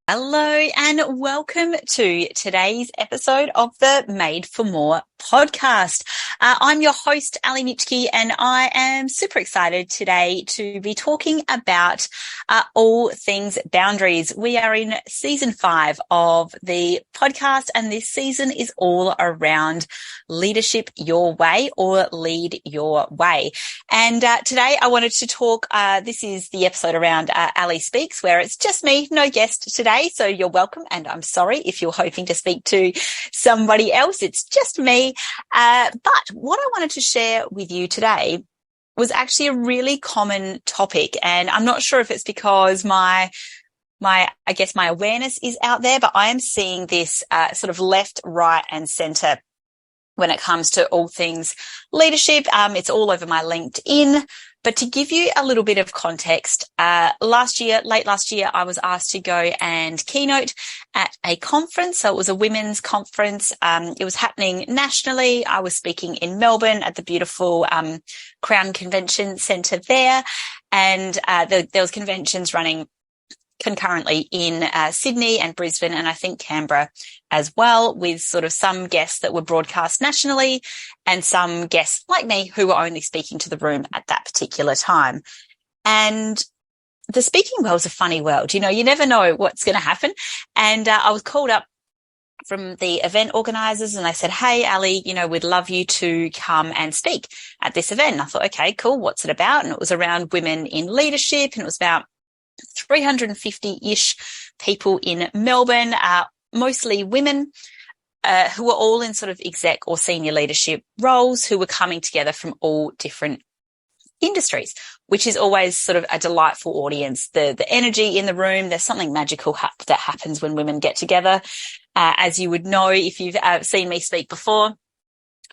Hello and welcome to today's episode of the Made for More podcast. I'm your host, Ally Nitschke, and I am super excited today to be talking about all things boundaries. We are in season 5 of the podcast, and this season is all around leadership your way or lead your way. And today I wanted to talk, this is the episode around Ally Speaks, where it's just me, no guest today. So you're welcome. And I'm sorry if you're hoping to speak to somebody else. It's just me. But what I wanted to share with you today was actually a really common topic. And I'm not sure if it's because my awareness is out there, but I am seeing this sort of left, right and center when it comes to all things leadership. It's all over my LinkedIn. But to give you a little bit of context, late last year, I was asked to go and keynote at a conference. So it was a women's conference. It was happening nationally. I was speaking in Melbourne at the beautiful Crown Convention Centre there. And there was conventions running concurrently in Sydney and Brisbane, and I think Canberra as well, with sort of some guests that were broadcast nationally and some guests like me who were only speaking to the room at that particular time. And the speaking world's a funny world. You know, you never know what's going to happen. And I was called up from the event organisers and they said, "Hey, Ally, we'd love you to come and speak at this event." And I thought, okay, cool. What's it about? And it was around women in leadership, and it was about 350-ish people in Melbourne, mostly women who were all in sort of exec or senior leadership roles, who were coming together from all different industries, which is always sort of a delightful audience. The energy in the room, there's something magical that happens when women get together, as you would know if you've seen me speak before.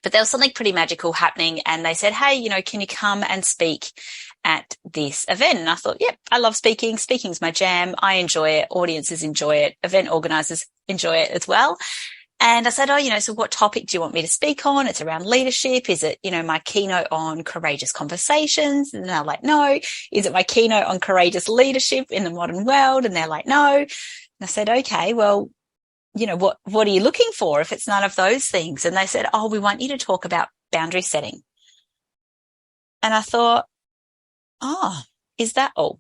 But there was something pretty magical happening, and they said, "Hey, can you come and speak at this event?" And I thought, yep, I love speaking. Speaking's my jam. I enjoy it. Audiences enjoy it. Event organisers enjoy it as well. And I said, so what topic do you want me to speak on? It's around leadership. Is it, my keynote on courageous conversations? And they're like, no. Is it my keynote on courageous leadership in the modern world? And they're like, no. And I said, okay, well, what are you looking for if it's none of those things? And they said, oh, we want you to talk about boundary setting. And I thought, oh, is that all?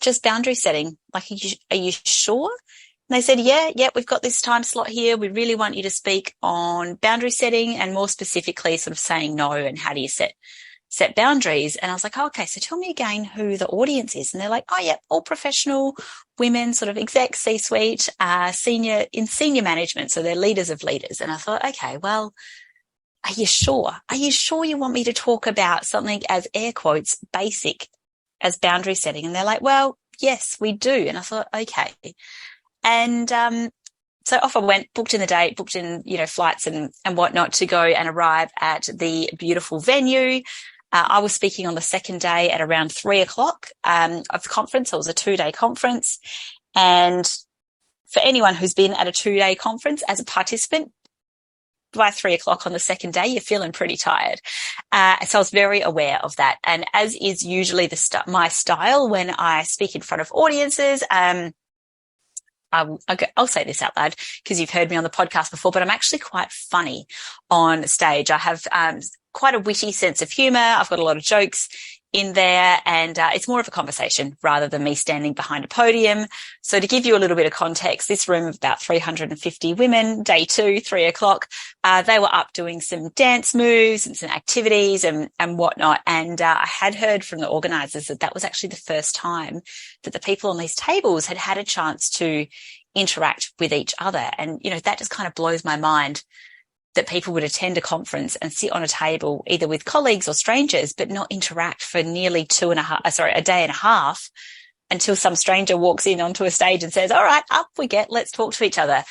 Just boundary setting? Like, are you sure? And they said, yeah, we've got this time slot here. We really want you to speak on boundary setting and more specifically sort of saying no and how do you set boundaries. And I was like, oh, okay, so tell me again who the audience is. And they're like, oh, yeah, all professional women, sort of exec, C-suite, senior management. So they're leaders of leaders. And I thought, okay, well, are you sure? Are you sure you want me to talk about something as air quotes basic as boundary setting? And they're like, well, yes, we do. And I thought, okay. And so off I went, booked in the date, booked in, flights and whatnot to go and arrive at the beautiful venue. I was speaking on the second day at around 3:00 of the conference. It was a 2-day conference. And for anyone who's been at a 2-day conference as a participant, by 3:00 on the second day, you're feeling pretty tired. So I was very aware of that. And as is usually my style when I speak in front of audiences, I'll say this out loud because you've heard me on the podcast before, but I'm actually quite funny on stage. I have quite a witty sense of humor. I've got a lot of jokes in there, and it's more of a conversation rather than me standing behind a podium. So to give you a little bit of context, this room of about 350 women, day 2, 3:00, they were up doing some dance moves and some activities and whatnot. And I had heard from the organisers that was actually the first time that the people on these tables had a chance to interact with each other. And, that just kind of blows my mind that people would attend a conference and sit on a table either with colleagues or strangers, but not interact for nearly a day and a half until some stranger walks in onto a stage and says, all right, up we get, let's talk to each other.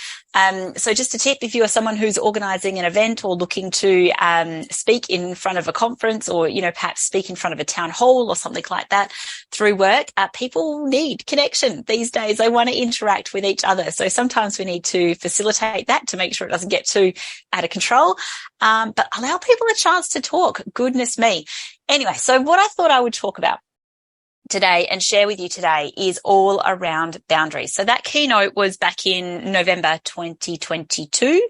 So just a tip, if you are someone who's organising an event or looking to speak in front of a conference or, perhaps speak in front of a town hall or something like that through work, people need connection these days. They want to interact with each other. So sometimes we need to facilitate that to make sure it doesn't get too out of control, but allow people a chance to talk. Goodness me. Anyway, so what I thought I would talk about today and share with you today is all around boundaries. So that keynote was back in November 2022,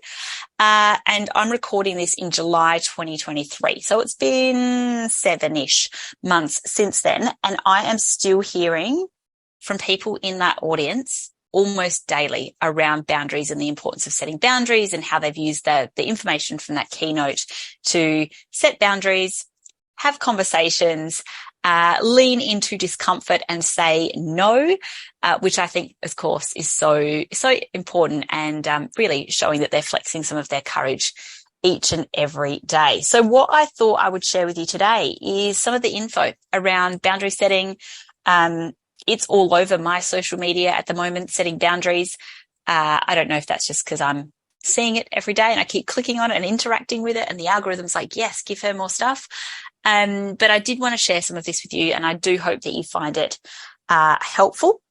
and I'm recording this in July 2023. So it's been 7-ish months since then, and I am still hearing from people in that audience almost daily around boundaries and the importance of setting boundaries and how they've used the information from that keynote to set boundaries, have conversations, lean into discomfort and say no, which I think, of course, is so important, and really showing that they're flexing some of their courage each and every day. So what I thought I would share with you today is some of the info around boundary setting. It's all over my social media at the moment, setting boundaries. I don't know if that's just because I'm seeing it every day and I keep clicking on it and interacting with it, and the algorithm's like, yes, give her more stuff. But I did want to share some of this with you, and I do hope that you find it helpful.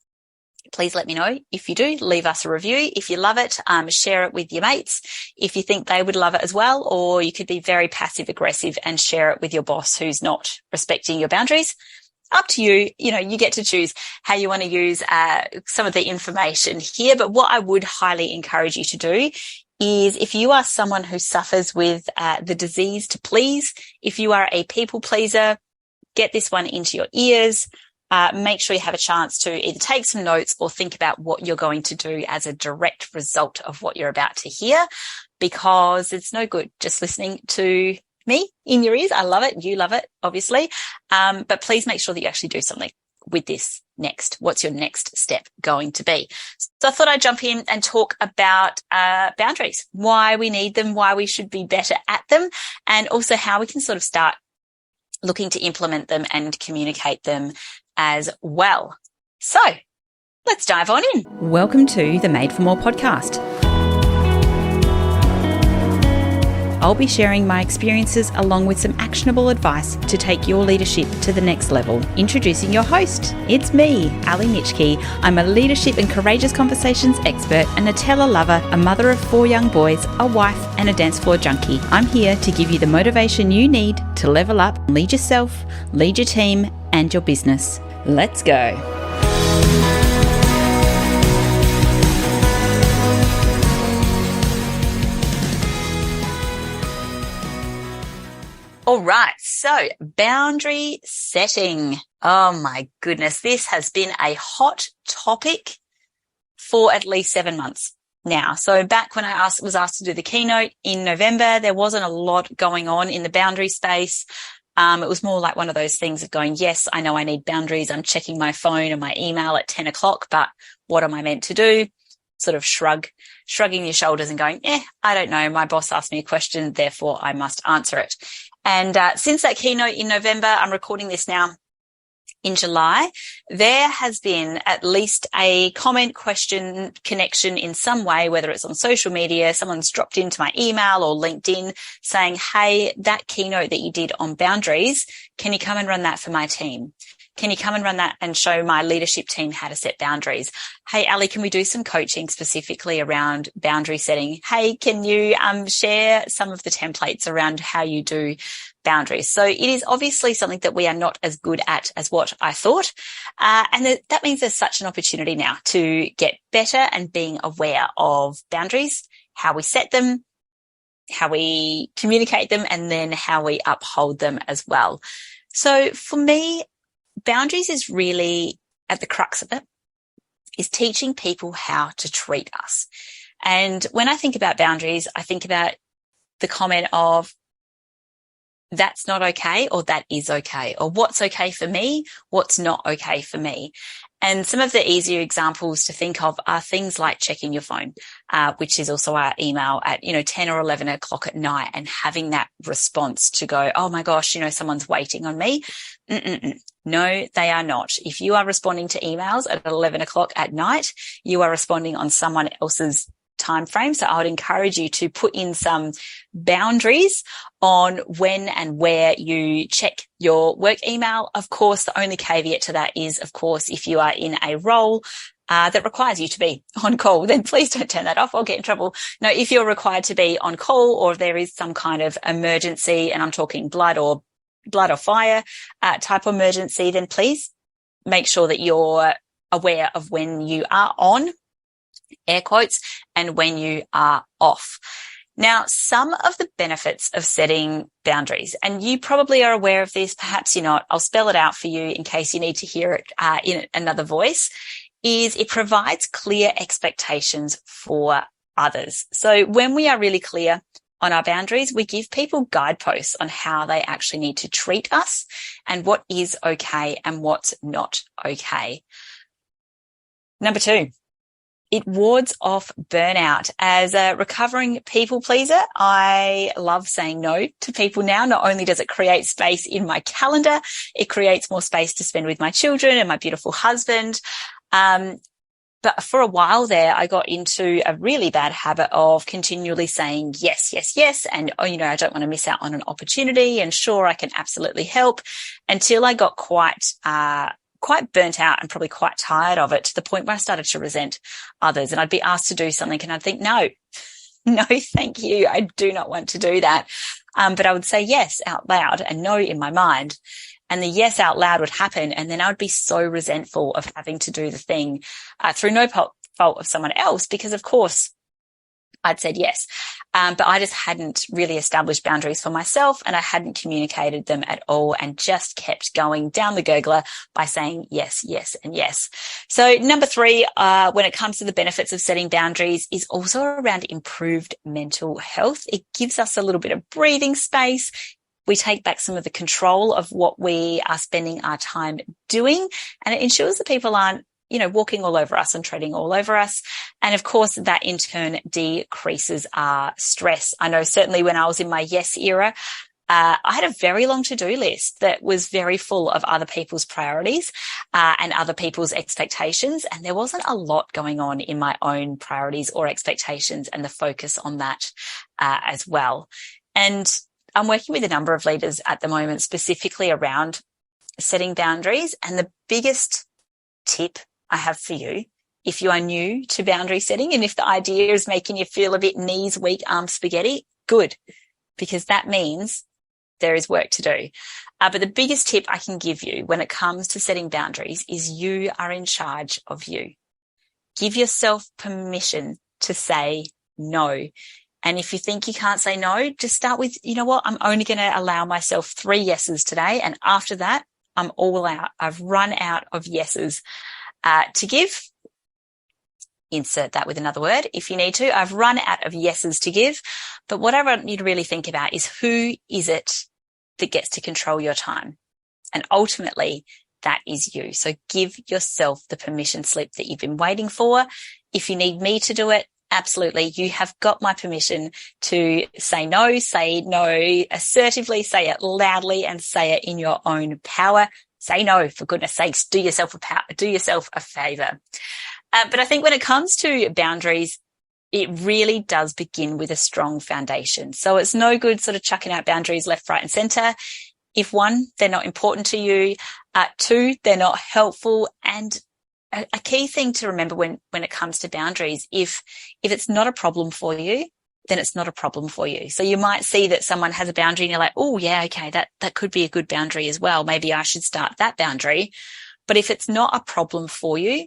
Please let me know if you do. Leave us a review if you love it. Share it with your mates if you think they would love it as well, or you could be very passive aggressive and share it with your boss who's not respecting your boundaries. Up to you. You know, you get to choose how you want to use some of the information here. But what I would highly encourage you to do is, if you are someone who suffers with the disease to please, if you are a people pleaser, get this one into your ears. Make sure you have a chance to either take some notes or think about what you're going to do as a direct result of what you're about to hear, because it's no good just listening to me in your ears. I love it. You love it, obviously. But please make sure that you actually do something with this next. What's your next step going to be? So I thought I'd jump in and talk about boundaries, why we need them, why we should be better at them, and also how we can sort of start looking to implement them and communicate them as well. So let's dive on in. Welcome to the Made for More podcast. I'll be sharing my experiences along with some actionable advice to take your leadership to the next level. Introducing your host. It's me, Ally Nitschke. I'm a leadership and courageous conversations expert, a Nutella lover, a mother of 4 young boys, a wife, and a dance floor junkie. I'm here to give you the motivation you need to level up, lead yourself, lead your team, and your business. Let's go. All right. So boundary setting. Oh my goodness. This has been a hot topic for at least 7 months now. So back when I was asked to do the keynote in November, there wasn't a lot going on in the boundary space. It was more like one of those things of going, yes, I know I need boundaries. I'm checking my phone and my email at 10 o'clock, but what am I meant to do? Sort of shrugging your shoulders and going, I don't know. My boss asked me a question, therefore I must answer it. And since that keynote in November, I'm recording this now in July, there has been at least a comment, question, connection in some way, whether it's on social media, someone's dropped into my email or LinkedIn saying, hey, that keynote that you did on boundaries, can you come and run that for my team? Can you come and run that and show my leadership team how to set boundaries? Hey, Ally, can we do some coaching specifically around boundary setting? Hey, can you share some of the templates around how you do boundaries? So it is obviously something that we are not as good at as what I thought. And that means there's such an opportunity now to get better and being aware of boundaries, how we set them, how we communicate them, and then how we uphold them as well. So for me, boundaries is really at the crux of it, is teaching people how to treat us. And when I think about boundaries, I think about the comment of that's not okay, or that is okay, or what's okay for me, what's not okay for me. And some of the easier examples to think of are things like checking your phone, which is also our email at, 10 or 11 o'clock at night, and having that response to go, oh my gosh, someone's waiting on me. No, they are not. If you are responding to emails at 11 o'clock at night, you are responding on someone else's time frame. So I would encourage you to put in some boundaries on when and where you check your work email. Of course, the only caveat to that is, of course, if you are in a role that requires you to be on call, then please don't turn that off. I'll get in trouble. No, if you're required to be on call, or if there is some kind of emergency, and I'm talking blood or fire type emergency, then please make sure that you're aware of when you are on, air quotes, and when you are off. Now, some of the benefits of setting boundaries, and you probably are aware of this, perhaps you're not, I'll spell it out for you in case you need to hear it in another voice, is it provides clear expectations for others. So when we are really clear on our boundaries, we give people guideposts on how they actually need to treat us and what is okay and what's not okay. Number 2. It wards off burnout. As a recovering people pleaser, I love saying no to people now. Not only does it create space in my calendar, it creates more space to spend with my children and my beautiful husband. But for a while there, I got into a really bad habit of continually saying yes, yes, yes. And, I don't want to miss out on an opportunity. And sure, I can absolutely help, until I got quite burnt out and probably quite tired of it, to the point where I started to resent others. And I'd be asked to do something and I'd think, no, thank you. I do not want to do that. But I would say yes out loud and no in my mind. And the yes out loud would happen. And then I would be so resentful of having to do the thing through no fault of someone else, because of course I'd said yes. But I just hadn't really established boundaries for myself, and I hadn't communicated them at all, and just kept going down the gurgler by saying yes, yes, and yes. So number 3, when it comes to the benefits of setting boundaries, is also around improved mental health. It gives us a little bit of breathing space. We take back some of the control of what we are spending our time doing, and it ensures that people aren't walking all over us and treading all over us. And of course, that in turn decreases our stress. I know certainly when I was in my yes era, I had a very long to-do list that was very full of other people's priorities and other people's expectations. And there wasn't a lot going on in my own priorities or expectations and the focus on that as well. And I'm working with a number of leaders at the moment, specifically around setting boundaries. And the biggest tip I have for you, if you are new to boundary setting, and if the idea is making you feel a bit knees weak, arms spaghetti, good, because that means there is work to do. But the biggest tip I can give you when it comes to setting boundaries is you are in charge of you. Give yourself permission to say no. And if you think you can't say no, just start with, I'm only going to allow myself 3 yeses today. And after that, I'm all out. I've run out of yeses to give. Insert that with another word if you need to. I've run out of yeses to give. But what I want you to really think about is, who is it that gets to control your time? And ultimately, that is you. So give yourself the permission slip that you've been waiting for. If you need me to do it, absolutely. You have got my permission to say no assertively, say it loudly, and say it in your own power. Say no, for goodness sakes. Do yourself a favor. But I think when it comes to boundaries, it really does begin with a strong foundation. So it's no good sort of chucking out boundaries left, right, and center. If 1, they're not important to you. 2, they're not helpful. And a key thing to remember when it comes to boundaries, if it's not a problem for you, then it's not a problem for you. So you might see that someone has a boundary and you're like, oh yeah, okay, that could be a good boundary as well. Maybe I should start that boundary. But if it's not a problem for you,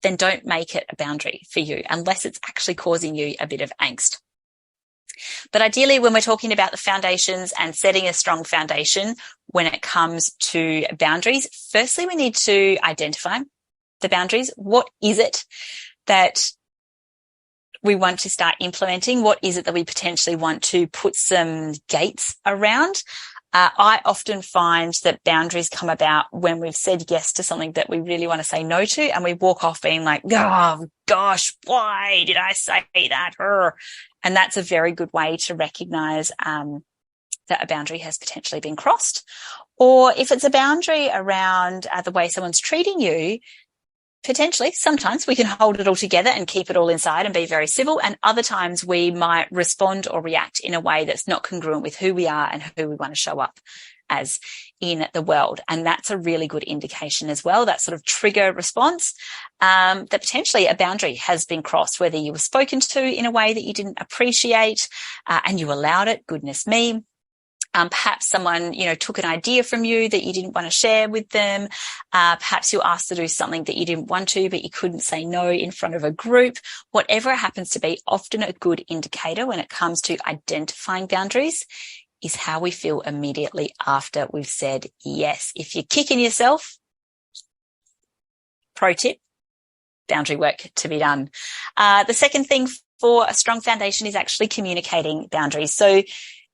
then don't make it a boundary for you unless it's actually causing you a bit of angst. But ideally, when we're talking about the foundations and setting a strong foundation when it comes to boundaries, firstly, we need to identify the boundaries. What is it that we want to start implementing? What is it that we potentially want to put some gates around? I often find that boundaries come about when we've said yes to something that we really want to say no to, and we walk off being like, oh gosh, why did I say that? And that's a very good way to recognize that a boundary has potentially been crossed. Or if it's a boundary around the way someone's treating you, potentially, sometimes we can hold it all together and keep it all inside and be very civil. And other times we might respond or react in a way that's not congruent with who we are and who we want to show up as in the world. And that's a really good indication as well, that sort of trigger response, that potentially a boundary has been crossed, whether you were spoken to in a way that you didn't appreciate and you allowed it, goodness me. Perhaps someone, took an idea from you that you didn't want to share with them. Perhaps you were asked to do something that you didn't want to, but you couldn't say no in front of a group. Whatever it happens to be, often a good indicator when it comes to identifying boundaries is how we feel immediately after we've said yes. If you're kicking yourself, pro tip, boundary work to be done. The second thing for a strong foundation is actually communicating boundaries. So,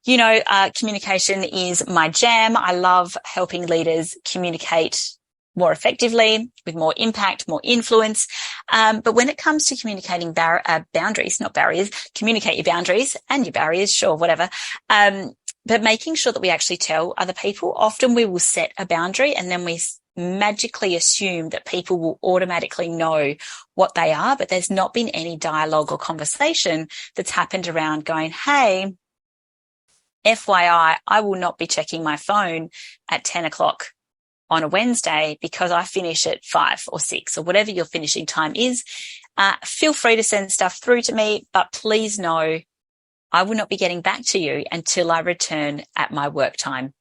communication is my jam. I love helping leaders communicate more effectively, with more impact, more influence. But when it comes to communicating boundaries, not barriers, communicate your boundaries and your barriers, sure, whatever. But making sure that we actually tell other people. Often we will set a boundary and then we magically assume that people will automatically know what they are, but there's not been any dialogue or conversation that's happened around going, hey, FYI, I will not be checking my phone at 10 o'clock on a Wednesday because I finish at 5 or 6 or whatever your finishing time is. Feel free to send stuff through to me, but please know I will not be getting back to you until I return at my work time,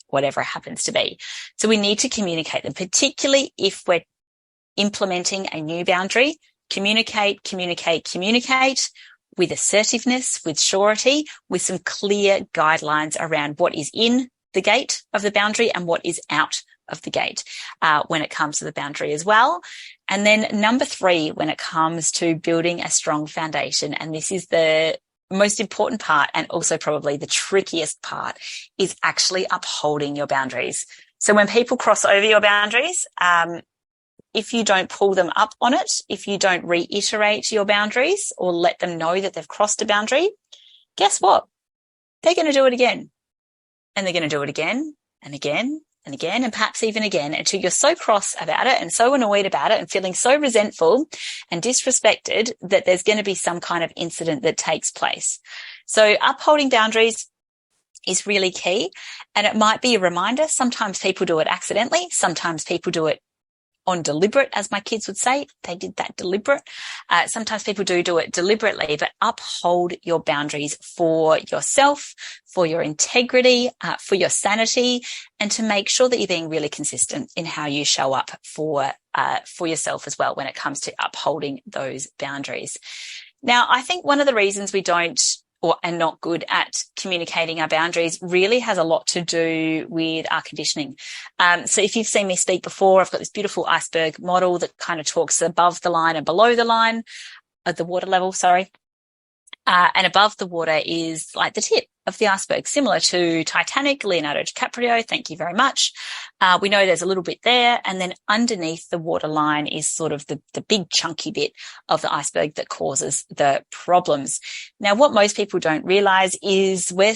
whatever it happens to be. So we need to communicate them, particularly if we're implementing a new boundary. Communicate with assertiveness, with surety, with some clear guidelines around what is in the gate of the boundary and what is out of the gate when it comes to the boundary as well. And then number 3, when it comes to building a strong foundation, and this is the most important part and also probably the trickiest part, is actually upholding your boundaries. So when people cross over your boundaries, if you don't pull them up on it, if you don't reiterate your boundaries or let them know that they've crossed a boundary, guess what? They're going to do it again. And they're going to do it again and again and again, and perhaps even again, until you're so cross about it and so annoyed about it and feeling so resentful and disrespected that there's going to be some kind of incident that takes place. So upholding boundaries is really key. And it might be a reminder. Sometimes people do it accidentally. Sometimes people do it on deliberate, as my kids would say. They did that deliberate. Sometimes people do it deliberately, but uphold your boundaries for yourself, for your integrity, for your sanity, and to make sure that you're being really consistent in how you show up for yourself as well when it comes to upholding those boundaries. Now, I think one of the reasons we don't and not good at communicating our boundaries really has a lot to do with our conditioning. So if you've seen me speak before, I've got this beautiful iceberg model that kind of talks above the line and below the line at the water level, and above the water is like the tip of the iceberg, similar to Titanic, Leonardo DiCaprio. Thank you very much. We know there's a little bit there. And then underneath the waterline is sort of the big chunky bit of the iceberg that causes the problems. Now, what most people don't realize is we're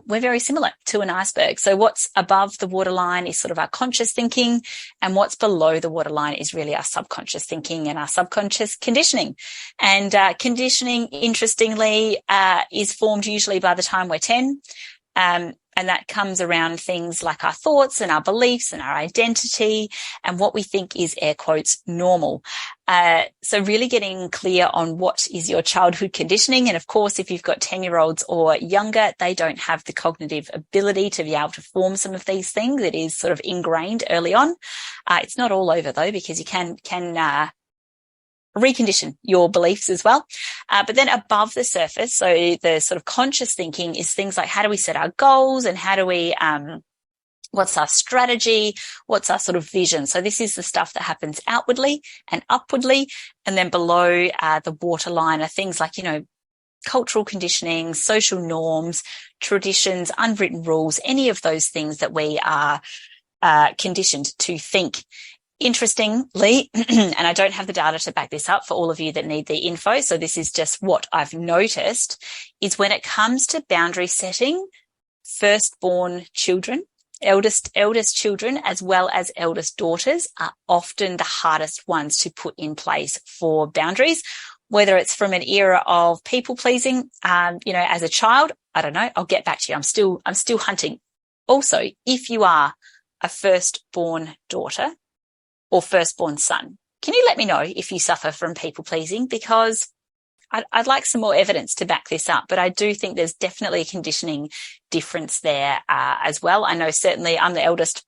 very similar to an iceberg. So what's above the waterline is sort of our conscious thinking, and what's below the waterline is really our subconscious thinking and our subconscious conditioning. And conditioning, interestingly, is formed usually by the time we're 10. And that comes around things like our thoughts and our beliefs and our identity and what we think is, air quotes, normal. So really getting clear on what is your childhood conditioning. And of course, if you've got 10-year-olds or younger, they don't have the cognitive ability to be able to form some of these things. It is sort of ingrained early on. It's not all over though, because you can recondition your beliefs as well. But then above the surface, so the sort of conscious thinking is things like, how do we set our goals, and how do we, what's our strategy? What's our sort of vision? So this is the stuff that happens outwardly and upwardly. And then below the waterline are things like, cultural conditioning, social norms, traditions, unwritten rules, any of those things that we are conditioned to think. Interestingly, and I don't have the data to back this up for all of you that need the info, so this is just what I've noticed, is when it comes to boundary setting, firstborn children, eldest children, as well as eldest daughters, are often the hardest ones to put in place for boundaries, whether it's from an era of people pleasing, as a child, I don't know, I'll get back to you. I'm still hunting. Also, if you are a firstborn daughter or firstborn son, can you let me know if you suffer from people pleasing? Because I'd like some more evidence to back this up, but I do think there's definitely a conditioning difference there as well. I know certainly I'm the eldest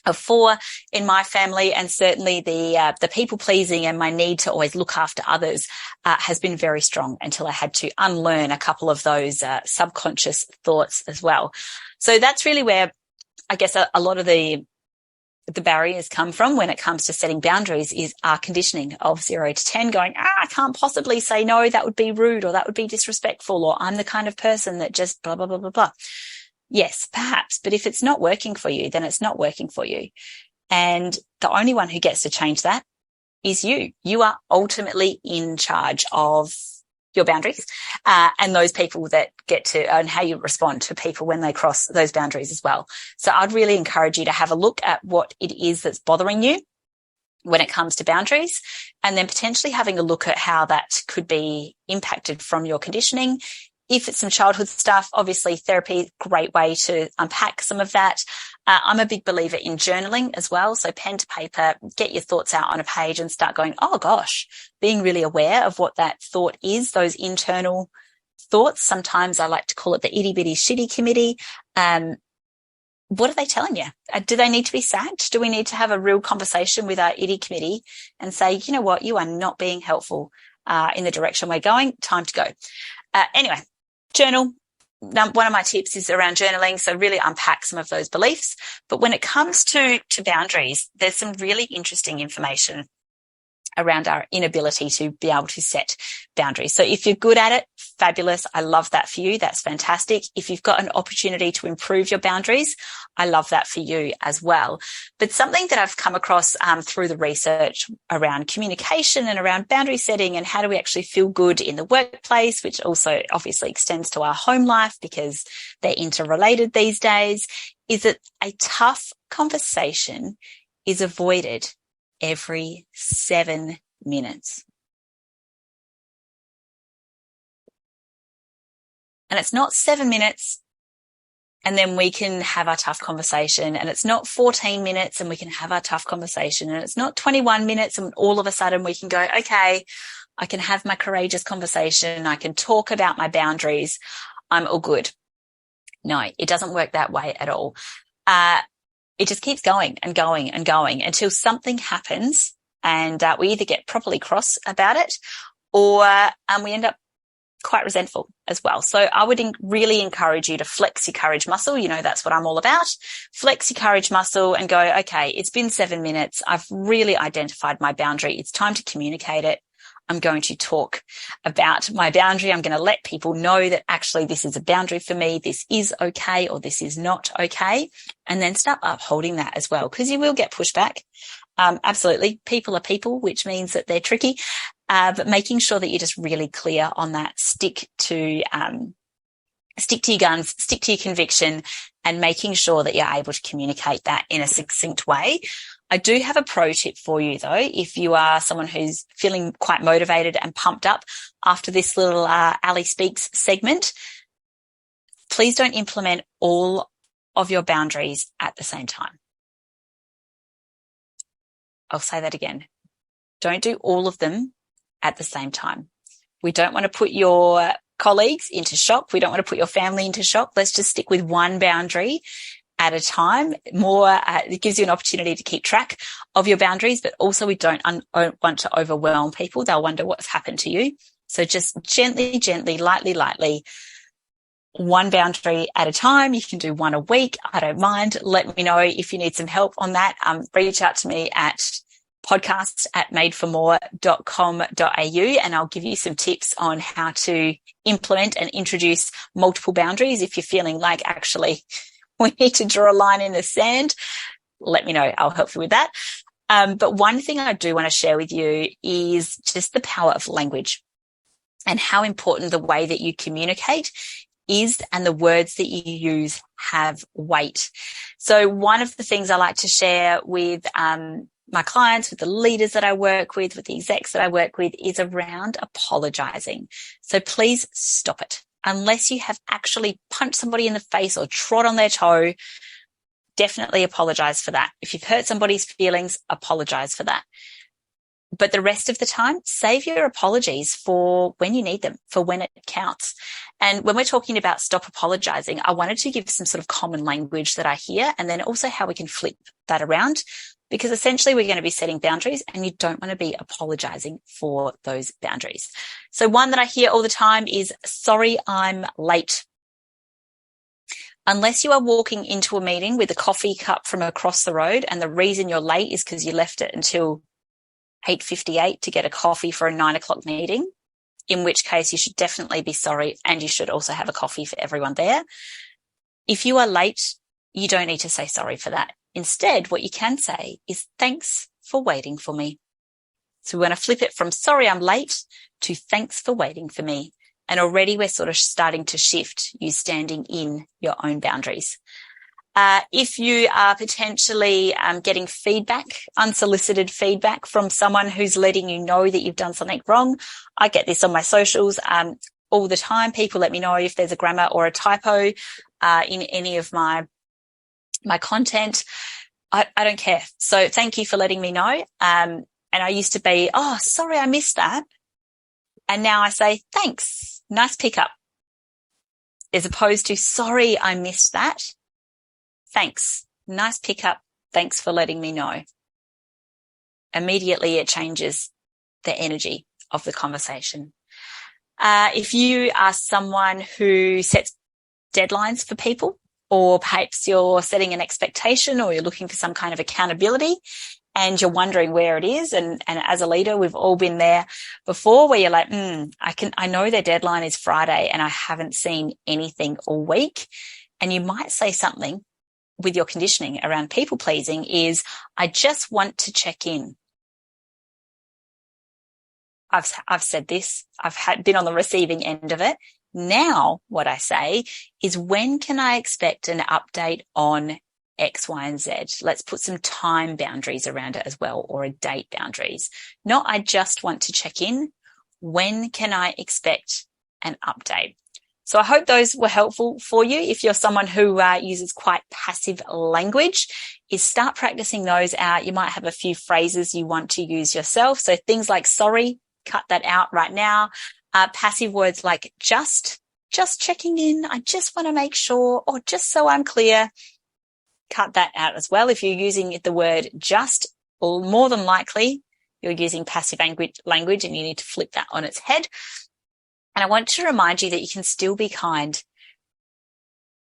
of 4 in my family, and certainly the people pleasing and my need to always look after others has been very strong until I had to unlearn a couple of those subconscious thoughts as well. So that's really where I guess a lot of the barriers come from when it comes to setting boundaries is our conditioning of 0 to 10 going, I can't possibly say no, that would be rude, or that would be disrespectful, or I'm the kind of person that just blah, blah, blah, blah, blah. Yes, perhaps. But if it's not working for you, then it's not working for you. And the only one who gets to change that is you. You are ultimately in charge of your boundaries, and those people that get to, and how you respond to people when they cross those boundaries as well. So I'd really encourage you to have a look at what it is that's bothering you when it comes to boundaries, and then potentially having a look at how that could be impacted from your conditioning. If it's some childhood stuff, obviously therapy, great way to unpack some of that. I'm a big believer in journaling as well. So pen to paper, get your thoughts out on a page and start going, oh gosh, being really aware of what that thought is, those internal thoughts. Sometimes I like to call it the itty bitty shitty committee. What are they telling you? Do they need to be sacked? Do we need to have a real conversation with our itty committee and say, you know what, you are not being helpful in the direction we're going, time to go. Anyway, journal. One of my tips is around journaling, so really unpack some of those beliefs. But when it comes to boundaries, there's some really interesting information around our inability to be able to set boundaries. So if you're good at it, fabulous. I love that for you. That's fantastic. If you've got an opportunity to improve your boundaries, I love that for you as well. But something that I've come across through the research around communication and around boundary setting and how do we actually feel good in the workplace, which also obviously extends to our home life because they're interrelated these days, is that a tough conversation is avoided every 7 minutes. And it's not 7 minutes and then we can have our tough conversation, and it's not 14 minutes and we can have our tough conversation, and it's not 21 minutes and all of a sudden we can go, okay, I can have my courageous conversation, I can talk about my boundaries, I'm all good. No, it doesn't work that way at all. It just keeps going and going and going until something happens and we either get properly cross about it or we end up quite resentful as well. So I would really encourage you to flex your courage muscle. You know, that's what I'm all about. Flex your courage muscle and go, okay, it's been 7 minutes. I've really identified my boundary. It's time to communicate it. I'm going to talk about my boundary. I'm going to let people know that actually this is a boundary for me. This is okay or this is not okay. And then start upholding that as well, because you will get pushback. Absolutely. People are people, which means that they're tricky. But making sure that you're just really clear on that, stick to your guns, stick to your conviction, and making sure that you're able to communicate that in a succinct way. I do have a pro tip for you though. If you are someone who's feeling quite motivated and pumped up after this little Ally Speaks segment, please don't implement all of your boundaries at the same time. I'll say that again. Don't do all of them at the same time. We don't want to put your colleagues into shock. We don't want to put your family into shock. Let's just stick with one boundary at a time. It gives you an opportunity to keep track of your boundaries, but also we don't want to overwhelm people. They'll wonder what's happened to you. So just gently, lightly, one boundary at a time. You can do one a week. I don't mind. Let me know if you need some help on that. Reach out to me at podcast@madeformore.com.au and I'll give you some tips on how to implement and introduce multiple boundaries. If you're feeling like actually we need to draw a line in the sand, let me know. I'll help you with that. But one thing I do want to share with you is just the power of language and how important the way that you communicate is and the words that you use have weight. So one of the things I like to share with my clients, with the leaders that I work with the execs that I work with, is around apologizing. So please stop it. Unless you have actually punched somebody in the face or trod on their toe, definitely apologize for that. If you've hurt somebody's feelings, apologize for that. But the rest of the time, save your apologies for when you need them, for when it counts. And when we're talking about stop apologizing, I wanted to give some sort of common language that I hear, and then also how we can flip that around, because essentially we're going to be setting boundaries and you don't want to be apologizing for those boundaries. So one that I hear all the time is, sorry, I'm late. Unless you are walking into a meeting with a coffee cup from across the road and the reason you're late is because you left it until 8:58 to get a coffee for a 9 o'clock meeting, in which case you should definitely be sorry, and you should also have a coffee for everyone there. If you are late, you don't need to say sorry for that. Instead, what you can say is, thanks for waiting for me. So we want to flip it from sorry, I'm late to thanks for waiting for me. And already we're sort of starting to shift you standing in your own boundaries. If you are potentially getting feedback, unsolicited feedback from someone who's letting you know that you've done something wrong, I get this on my socials all the time. People let me know if there's a grammar or a typo in any of my content. I don't care. So thank you for letting me know. And I used to be, oh, sorry, I missed that. And now I say, thanks, nice pickup. As opposed to, sorry, I missed that. Thanks. Nice pickup. Thanks for letting me know. Immediately it changes the energy of the conversation. If you are someone who sets deadlines for people, or perhaps you're setting an expectation or you're looking for some kind of accountability and you're wondering where it is. And as a leader, we've all been there before where you're like, I know their deadline is Friday and I haven't seen anything all week. And you might say something with your conditioning around people pleasing is, I just want to check in. I've said this. I've been on the receiving end of it. Now what I say is, when can I expect an update on X, Y, and Z? Let's put some time boundaries around it as well, or a date boundaries. Not, I just want to check in. When can I expect an update? So I hope those were helpful for you. If you're someone who uses quite passive language, is start practicing those out. You might have a few phrases you want to use yourself. So things like sorry, cut that out right now. Passive words like just checking in. I just want to make sure, or just so I'm clear, cut that out as well. If you're using the word just, or more than likely you're using passive language and you need to flip that on its head. And I want to remind you that you can still be kind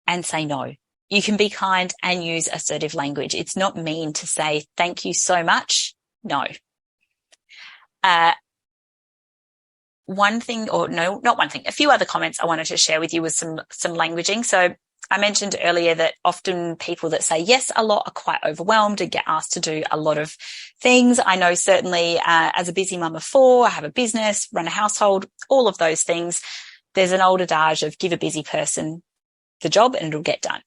and say no. You can be kind and use assertive language. It's not mean to say thank you so much. No. One thing, or no, not one thing, a few other comments I wanted to share with you with some languaging. So I mentioned earlier that often people that say yes a lot are quite overwhelmed and get asked to do a lot of things. I know certainly as a busy mum of 4, I have a business, run a household, all of those things. There's an old adage of give a busy person the job and it'll get done.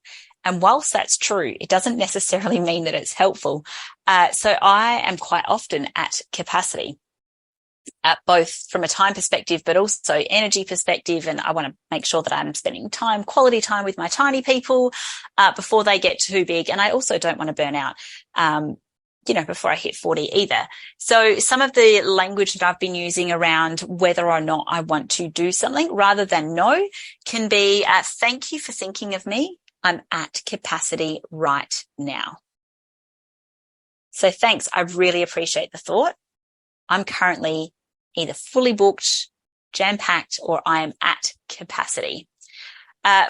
And whilst that's true, it doesn't necessarily mean that it's helpful. So I am quite often at capacity. Both from a time perspective, but also energy perspective. And I want to make sure that I'm spending quality time with my tiny people before they get too big. And I also don't want to burn out, before I hit 40 either. So some of the language that I've been using around whether or not I want to do something rather than no can be, thank you for thinking of me. I'm at capacity right now. So thanks. I really appreciate the thought. I'm currently either fully booked, jam-packed, or I am at capacity.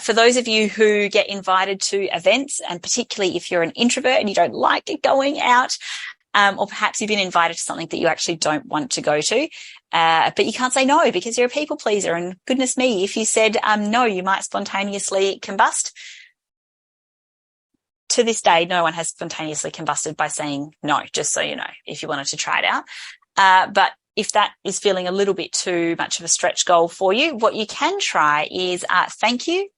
For those of you who get invited to events, and particularly if you're an introvert and you don't like going out, or perhaps you've been invited to something that you actually don't want to go to, but you can't say no because you're a people pleaser. And goodness me, if you said no, you might spontaneously combust. To this day, no one has spontaneously combusted by saying no, just so you know, if you wanted to try it out. But if that is feeling a little bit too much of a stretch goal for you, what you can try is thank you.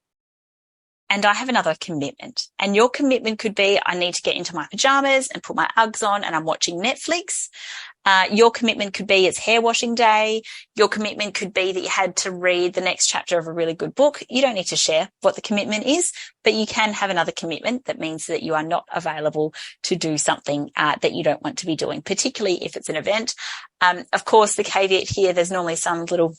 And I have another commitment. And your commitment could be, I need to get into my pajamas and put my Uggs on and I'm watching Netflix. Your commitment could be it's hair washing day. Your commitment could be that you had to read the next chapter of a really good book. You don't need to share what the commitment is, but you can have another commitment that means that you are not available to do something that you don't want to be doing, particularly if it's an event. Of course, the caveat here, there's normally some little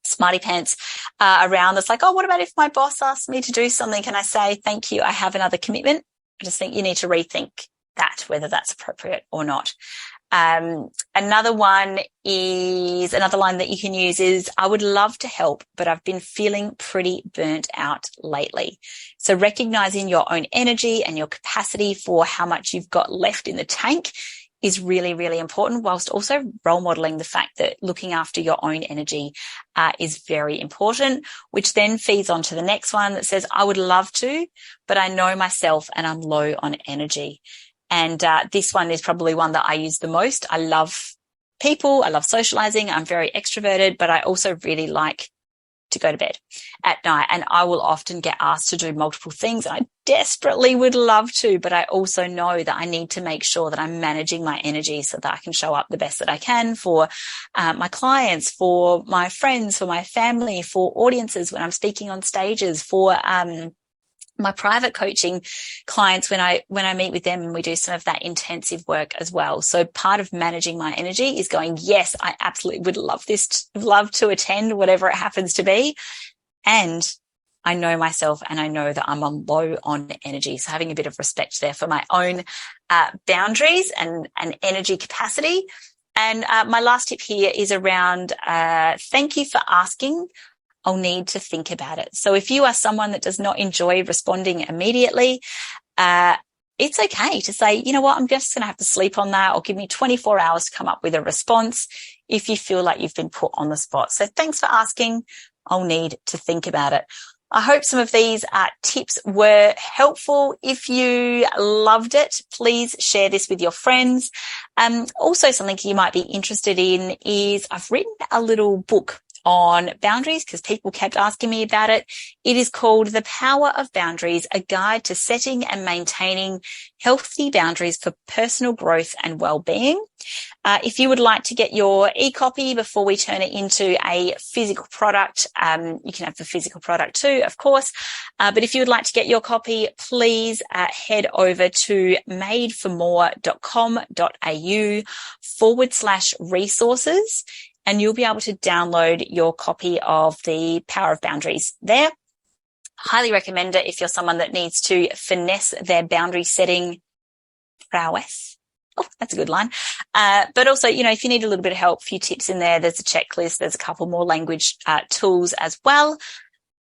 smarty pants around that's like, oh, what about if my boss asks me to do something? Can I say, thank you, I have another commitment? I just think you need to rethink that, whether that's appropriate or not. Another line that you can use is, I would love to help, but I've been feeling pretty burnt out lately. So recognizing your own energy and your capacity for how much you've got left in the tank is really, really important, whilst also role modeling the fact that looking after your own energy is very important, which then feeds on to the next one that says, I would love to, but I know myself and I'm low on energy. And this one is probably one that I use the most. I love people. I love socializing. I'm very extroverted, but I also really like to go to bed at night. And I will often get asked to do multiple things. I desperately would love to, but I also know that I need to make sure that I'm managing my energy so that I can show up the best that I can for my clients, for my friends, for my family, for audiences when I'm speaking on stages, for my private coaching clients when I meet with them, and we do some of that intensive work as well. So part of managing my energy is going, yes, I absolutely would love to attend whatever it happens to be. And I know myself and I know that I'm low on energy. So having a bit of respect there for my own boundaries and energy capacity. And my last tip here is around thank you for asking. I'll need to think about it. So if you are someone that does not enjoy responding immediately, it's okay to say, you know what, I'm just going to have to sleep on that, or give me 24 hours to come up with a response if you feel like you've been put on the spot. So thanks for asking. I'll need to think about it. I hope some of these tips were helpful. If you loved it, please share this with your friends. Also, something you might be interested in is I've written a little book on boundaries because people kept asking me about it. It is called The Power of Boundaries, a guide to setting and maintaining healthy boundaries for personal growth and well-being. If you would like to get your e-copy before we turn it into a physical product, you can have the physical product too, of course. But if you would like to get your copy, please head over to madeformore.com.au/resources. And you'll be able to download your copy of The Power of Boundaries there. Highly recommend it if you're someone that needs to finesse their boundary setting prowess. Oh, that's a good line. But also, if you need a little bit of help, a few tips in there. There's a checklist. There's a couple more language tools as well.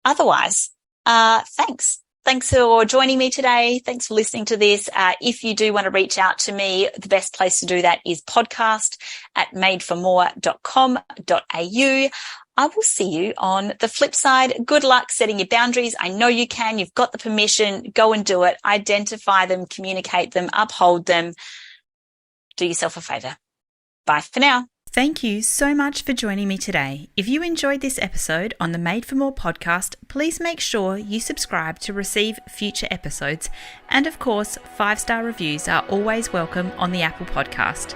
Otherwise, thanks. Thanks for joining me today. Thanks for listening to this. If you do want to reach out to me, the best place to do that is podcast@madeformore.com.au. I will see you on the flip side. Good luck setting your boundaries. I know you can. You've got the permission. Go and do it. Identify them, communicate them, uphold them. Do yourself a favor. Bye for now. Thank you so much for joining me today. If you enjoyed this episode on the Made for More podcast, please make sure you subscribe to receive future episodes. And of course, 5-star reviews are always welcome on the Apple podcast.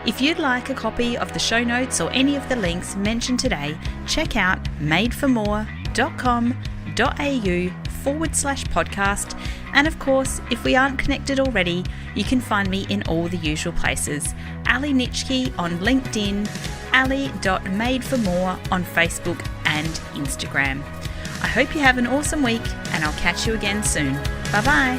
If you'd like a copy of the show notes or any of the links mentioned today, check out madeformore.com.au/podcast. And of course, if we aren't connected already, you can find me in all the usual places. Ally Nitschke on LinkedIn, ally.madeformore on Facebook and Instagram. I hope you have an awesome week, and I'll catch you again soon. Bye-bye.